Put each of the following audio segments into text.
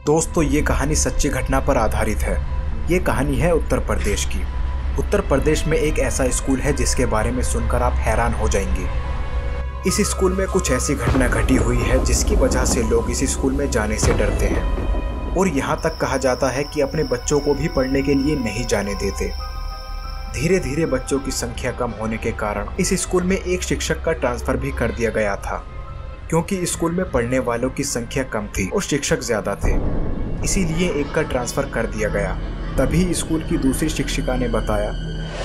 दोस्तों ये कहानी सच्ची घटना पर आधारित है। ये कहानी है उत्तर प्रदेश की। उत्तर प्रदेश में एक ऐसा स्कूल है जिसके बारे में सुनकर आप हैरान हो जाएंगे। इस स्कूल में कुछ ऐसी घटना घटी हुई है जिसकी वजह से लोग इस स्कूल में जाने से डरते हैं और यहाँ तक कहा जाता है कि अपने बच्चों को भी पढ़ने के लिए नहीं जाने देते। धीरे धीरे बच्चों की संख्या कम होने के कारण इस स्कूल में एक शिक्षक का ट्रांसफर भी कर दिया गया था, क्योंकि स्कूल में पढ़ने वालों की संख्या कम थी और शिक्षक ज्यादा थे, इसीलिए एक का ट्रांसफर कर दिया गया। तभी स्कूल की दूसरी शिक्षिका ने बताया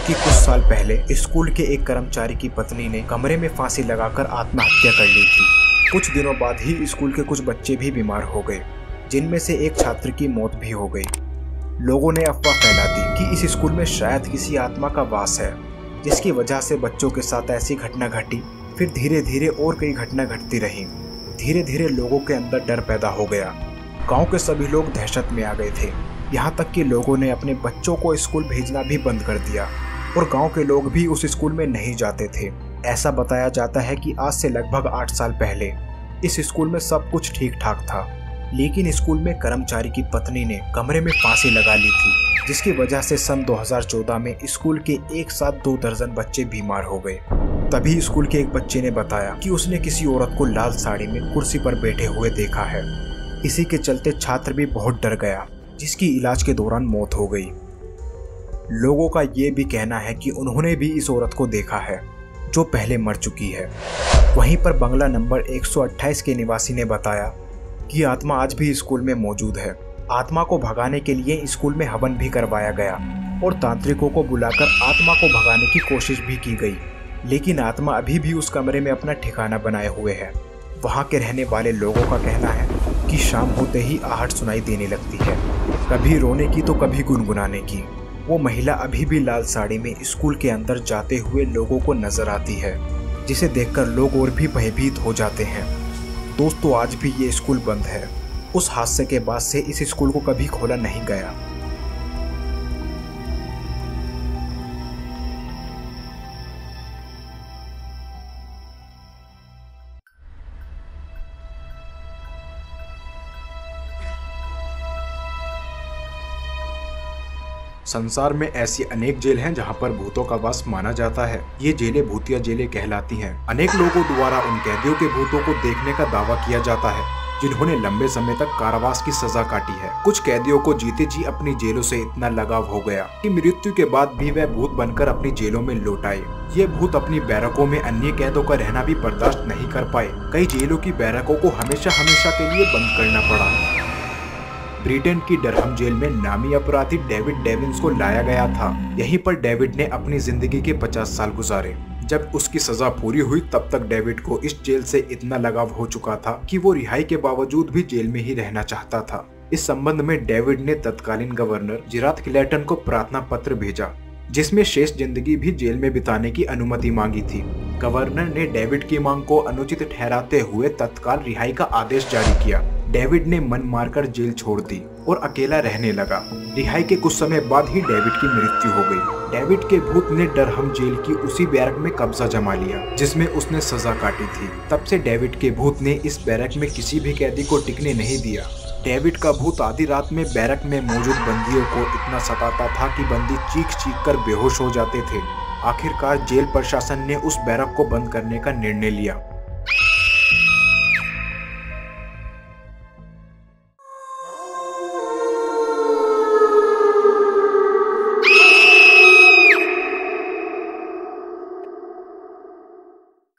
कि कुछ साल पहले स्कूल के एक कर्मचारी की पत्नी ने कमरे में फांसी लगाकर आत्महत्या कर ली थी। कुछ दिनों बाद ही स्कूल के कुछ बच्चे भी बीमार हो गए, जिनमें से एक छात्र की मौत भी हो गई। लोगों ने अफवाह फैला दी कि इस स्कूल में शायद किसी आत्मा का वास है, जिसकी वजह से बच्चों के साथ ऐसी घटना घटी। फिर धीरे धीरे और कई घटना घटती रही। धीरे धीरे लोगों के अंदर डर पैदा हो गया। गांव के सभी लोग दहशत में आ गए थे। यहाँ तक कि लोगों ने अपने बच्चों को स्कूल भेजना भी बंद कर दिया और गांव के लोग भी उस स्कूल में नहीं जाते थे। ऐसा बताया जाता है कि आज से लगभग 8 साल पहले इस स्कूल में सब कुछ ठीक ठाक था, लेकिन स्कूल में कर्मचारी की पत्नी ने कमरे में फांसी लगा ली थी, जिसकी वजह से सन 2014 में स्कूल के एक साथ 2 दर्जन बच्चे बीमार हो गए। तभी स्कूल के एक बच्चे ने बताया कि उसने किसी औरत को लाल साड़ी में कुर्सी पर बैठे हुए देखा है। इसी के चलते छात्र भी बहुत डर गया, जिसकी इलाज के दौरान मौत हो गई। लोगों का ये भी कहना है कि उन्होंने भी इस औरत को देखा है, जो पहले मर चुकी है। वहीं पर बंगला नंबर 128 के निवासी ने बताया कि आत्मा आज भी स्कूल में मौजूद है। आत्मा को भगाने के लिए स्कूल में हवन भी करवाया गया और तांत्रिकों को बुलाकर आत्मा को भगाने की कोशिश भी की गई, लेकिन आत्मा अभी भी उस कमरे में अपना ठिकाना बनाए हुए है। वहां के रहने वाले लोगों का कहना है कि शाम होते ही आहट सुनाई देने लगती है, कभी रोने की तो कभी गुनगुनाने की। वो महिला अभी भी लाल साड़ी में स्कूल के अंदर जाते हुए लोगों को नजर आती है, जिसे देखकर लोग और भी भयभीत हो जाते हैं। दोस्तों आज भी ये स्कूल बंद है। उस हादसे के बाद से इस स्कूल को कभी खोला नहीं गया। संसार में ऐसी अनेक जेल हैं जहां पर भूतों का वास माना जाता है। ये जेलें भूतिया जेलें कहलाती हैं। अनेक लोगों द्वारा उन कैदियों के भूतों को देखने का दावा किया जाता है जिन्होंने लंबे समय तक कारावास की सजा काटी है। कुछ कैदियों को जीते जी अपनी जेलों से इतना लगाव हो गया कि मृत्यु के बाद भी वह भूत बनकर अपनी जेलों में लौट आए। ये भूत अपनी बैरकों में अन्य कैदों का रहना भी बर्दाश्त नहीं कर पाए। कई जेलों की बैरकों को हमेशा के लिए बंद करना पड़ा। ब्रिटेन की डरहम जेल में नामी अपराधी डेविड डेविन्स को लाया गया था। यहीं पर डेविड ने अपनी जिंदगी के 50 साल गुजारे। जब उसकी सजा पूरी हुई तब तक डेविड को इस जेल से इतना लगाव हो चुका था कि वो रिहाई के बावजूद भी जेल में ही रहना चाहता था। इस संबंध में डेविड ने तत्कालीन गवर्नर जिराथ क्लेटन को प्रार्थना पत्र भेजा, जिसमें शेष जिंदगी भी जेल में बिताने की अनुमति मांगी थी। गवर्नर ने डेविड की मांग को अनुचित ठहराते हुए तत्काल रिहाई का आदेश जारी किया। डेविड ने मन मारकर जेल छोड़ दी और अकेला रहने लगा। रिहाई के कुछ समय बाद ही डेविड की मृत्यु हो गई। डेविड के भूत ने डरहम जेल की उसी बैरक में कब्जा जमा लिया जिसमें उसने सजा काटी थी। तब से डेविड के भूत ने इस बैरक में किसी भी कैदी को टिकने नहीं दिया। डेविड का भूत आधी रात में बैरक में मौजूद बंदियों को इतना सताता था कि बंदी चीख चीख कर बेहोश हो जाते थे। आखिरकार जेल प्रशासन ने उस बैरक को बंद करने का निर्णय लिया।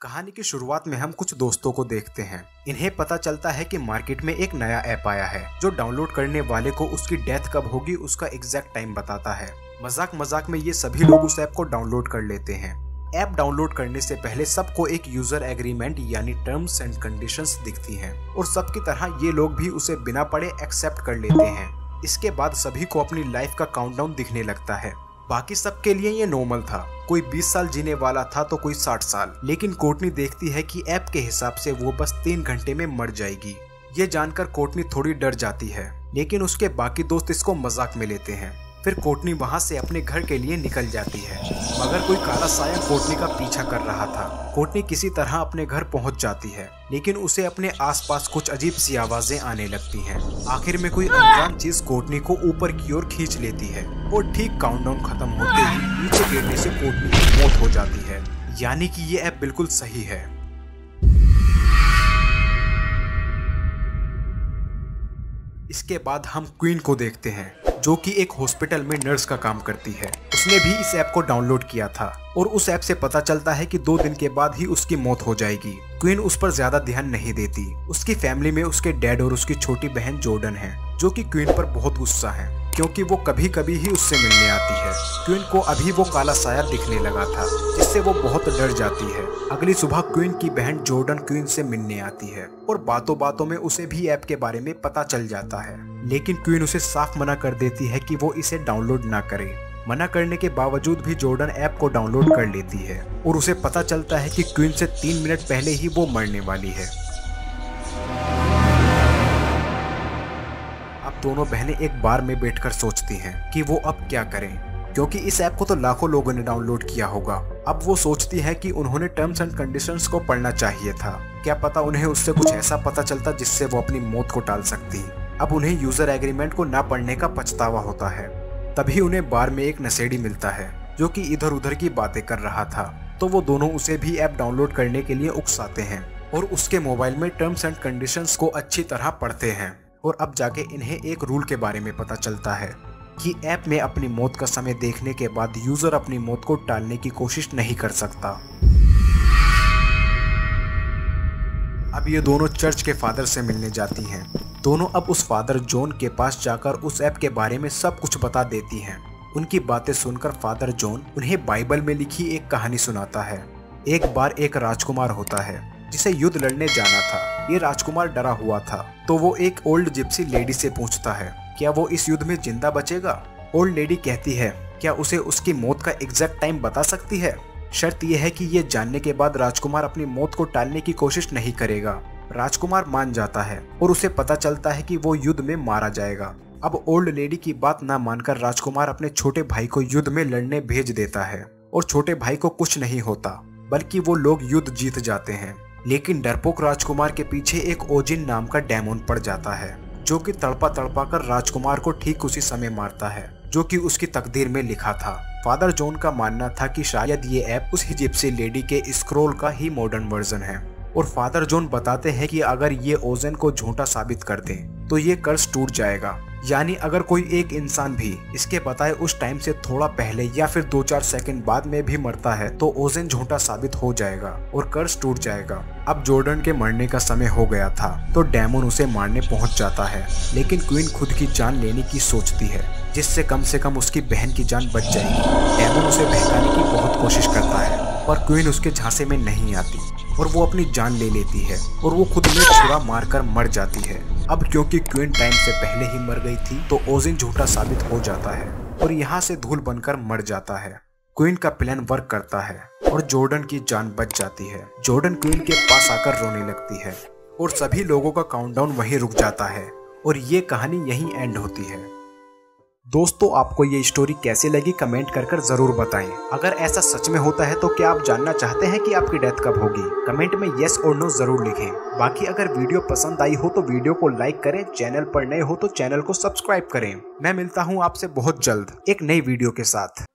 कहानी की शुरुआत में हम कुछ दोस्तों को देखते हैं। इन्हें पता चलता है कि मार्केट में एक नया ऐप आया है जो डाउनलोड करने वाले को उसकी डेथ कब होगी उसका एग्जैक्ट टाइम बताता है। मजाक मजाक में ये सभी लोग उस ऐप को डाउनलोड कर लेते हैं। ऐप डाउनलोड करने से पहले सबको एक यूजर एग्रीमेंट यानी टर्म्स एंड कंडीशंस दिखती हैं और सबकी तरह ये लोग भी उसे बिना पढ़े एक्सेप्ट कर लेते हैं। इसके बाद सभी को अपनी लाइफ का काउंटडाउन दिखने लगता है। बाकी सबके लिए ये नॉर्मल था। कोई 20 साल जीने वाला था तो कोई 60 साल। लेकिन कोर्टनी देखती है कि ऐप के हिसाब से वो बस 3 घंटे में मर जाएगी। ये जानकर कोर्टनी थोड़ी डर जाती है, लेकिन उसके बाकी दोस्त इसको मजाक में लेते हैं। फिर कोर्टनी वहाँ से अपने घर के लिए निकल जाती है, मगर कोई काला साया कोर्टनी का पीछा कर रहा था। कोर्टनी किसी तरह अपने घर पहुँच जाती है, लेकिन उसे अपने आसपास कुछ अजीब सी आवाजें आने लगती हैं। आखिर में कोई अनजान चीज कोर्टनी को ऊपर की ओर खींच लेती है और ठीक काउंटडाउन खत्म होते ही नीचे गिरने से कोर्टनी की मौत हो जाती है। यानी कि ये ऐप बिल्कुल सही है। इसके बाद हम क्वीन को देखते हैं, जो कि एक हॉस्पिटल में नर्स का काम करती है। उसने भी इस ऐप को डाउनलोड किया था और उस ऐप से पता चलता है कि 2 दिन के बाद ही उसकी मौत हो जाएगी। क्वीन उस पर ज्यादा ध्यान नहीं देती। उसकी फैमिली में उसके डैड और उसकी छोटी बहन जॉर्डन है, जो कि क्वीन पर बहुत गुस्सा है क्योंकि वो कभी कभी ही उससे मिलने आती है। क्वीन को अभी वो काला साया दिखने लगा था, जिससे वो बहुत डर जाती है। अगली सुबह क्वीन की बहन जॉर्डन क्वीन से मिलने आती है और बातों बातों में उसे भी ऐप के बारे में पता चल जाता है, लेकिन क्वीन उसे साफ मना कर देती है कि वो इसे डाउनलोड ना करे। मना करने के बावजूद भी जॉर्डन ऐप को डाउनलोड कर लेती है और उसे पता चलता है कि क्वीन से 3 मिनट पहले ही वो मरने वाली है। अब दोनों बहनें एक बार में बैठकर सोचती हैं कि वो अब क्या करें, क्योंकि इस ऐप को तो लाखों लोगों ने डाउनलोड किया होगा। अब वो सोचती है कि उन्होंने टर्म्स एंड कंडीशंस को पढ़ना चाहिए था। क्या पता उन्हें उससे कुछ ऐसा पता चलता जिससे वो अपनी मौत को टाल सकती। अब उन्हें यूजर एग्रीमेंट को ना पढ़ने का पछतावा होता है। तभी उन्हें बार में एक नशेड़ी मिलता है, जो कि इधर उधर की बातें कर रहा था। तो वो दोनों उसे भी ऐप डाउनलोड करने के लिए उकसाते हैं और उसके मोबाइल में टर्म्स एंड कंडीशंस को अच्छी तरह पढ़ते हैं। और अब जाके इन्हें एक रूल के बारे में पता चलता है कि ऐप में अपनी मौत का समय देखने के बाद यूजर अपनी मौत को टालने की कोशिश नहीं कर सकता। अब ये दोनों चर्च के फादर से मिलने जाती हैं। दोनों अब उस फादर जॉन के पास जाकर उस ऐप के बारे में सब कुछ बता देती हैं। उनकी बातें सुनकर फादर जॉन उन्हें बाइबल में लिखी एक कहानी सुनाता है। एक बार एक राजकुमार होता है जिसे युद्ध लड़ने जाना था। ये राजकुमार डरा हुआ था, तो वो एक ओल्ड जिप्सी लेडी से पूछता है क्या वो इस युद्ध में जिंदा बचेगा। ओल्ड लेडी कहती है क्या उसे उसकी मौत का एग्जैक्ट टाइम बता सकती है। शर्त यह है कि ये जानने के बाद राजकुमार अपनी मौत को टालने की कोशिश नहीं करेगा। राजकुमार मान जाता है और उसे पता चलता है कि वो युद्ध में मारा जाएगा। अब ओल्ड लेडी की बात ना मानकर राजकुमार अपने छोटे भाई को युद्ध में लड़ने भेज देता है और छोटे भाई को कुछ नहीं होता, बल्कि वो लोग युद्ध जीत जाते हैं। लेकिन डरपोक राजकुमार के पीछे एक ओजिन नाम का डेमोन पड़ जाता है, जो कि तड़पा तड़पा कर राजकुमार को ठीक उसी समय मारता है जो कि उसकी तकदीर में लिखा था। फादर जॉन का मानना था कि शायद ये ऐप उस जिप्सी लेडी के स्क्रॉल का ही मॉडर्न वर्जन है और फादर जॉन बताते हैं कि अगर ये ओजन को झूठा साबित कर दे तो ये कर्ज टूट जाएगा। यानी अगर कोई एक इंसान भी इसके बताए उस टाइम से थोड़ा पहले या फिर 2-4 सेकंड बाद में भी मरता है तो ओजन झूठा साबित हो जाएगा और कर्ज टूट जाएगा। अब जॉर्डन के मरने का समय हो गया था तो डेमोन उसे मारने पहुंच जाता है, लेकिन क्वीन खुद की जान लेने की सोचती है जिससे कम से कम उसकी बहन की जान बच जाएगी। डेमोन उसे बहकाने की बहुत कोशिश करता है पर क्वीन उसके झांसे में नहीं आती और वो अपनी जान ले लेती है और वो खुद में छुरा मारकर मर जाती है। अब क्योंकि क्वीन टाइम से पहले ही मर गई थी तो ओजिन झूठा साबित हो जाता है और यहाँ से धूल बनकर मर जाता है। क्वीन का प्लान वर्क करता है और जॉर्डन की जान बच जाती है। जॉर्डन क्वीन के पास आकर रोने लगती है और सभी लोगों का काउंटडाउन वहीं रुक जाता है और ये कहानी यहीं एंड होती है। दोस्तों आपको ये स्टोरी कैसी लगी कमेंट कर जरूर बताएं। अगर ऐसा सच में होता है तो क्या आप जानना चाहते हैं कि आपकी डेथ कब होगी? कमेंट में येस और नो जरूर लिखें। बाकी अगर वीडियो पसंद आई हो तो वीडियो को लाइक करें, चैनल पर नए हो तो चैनल को सब्सक्राइब करें। मैं मिलता हूँ आपसे बहुत जल्द एक नई वीडियो के साथ।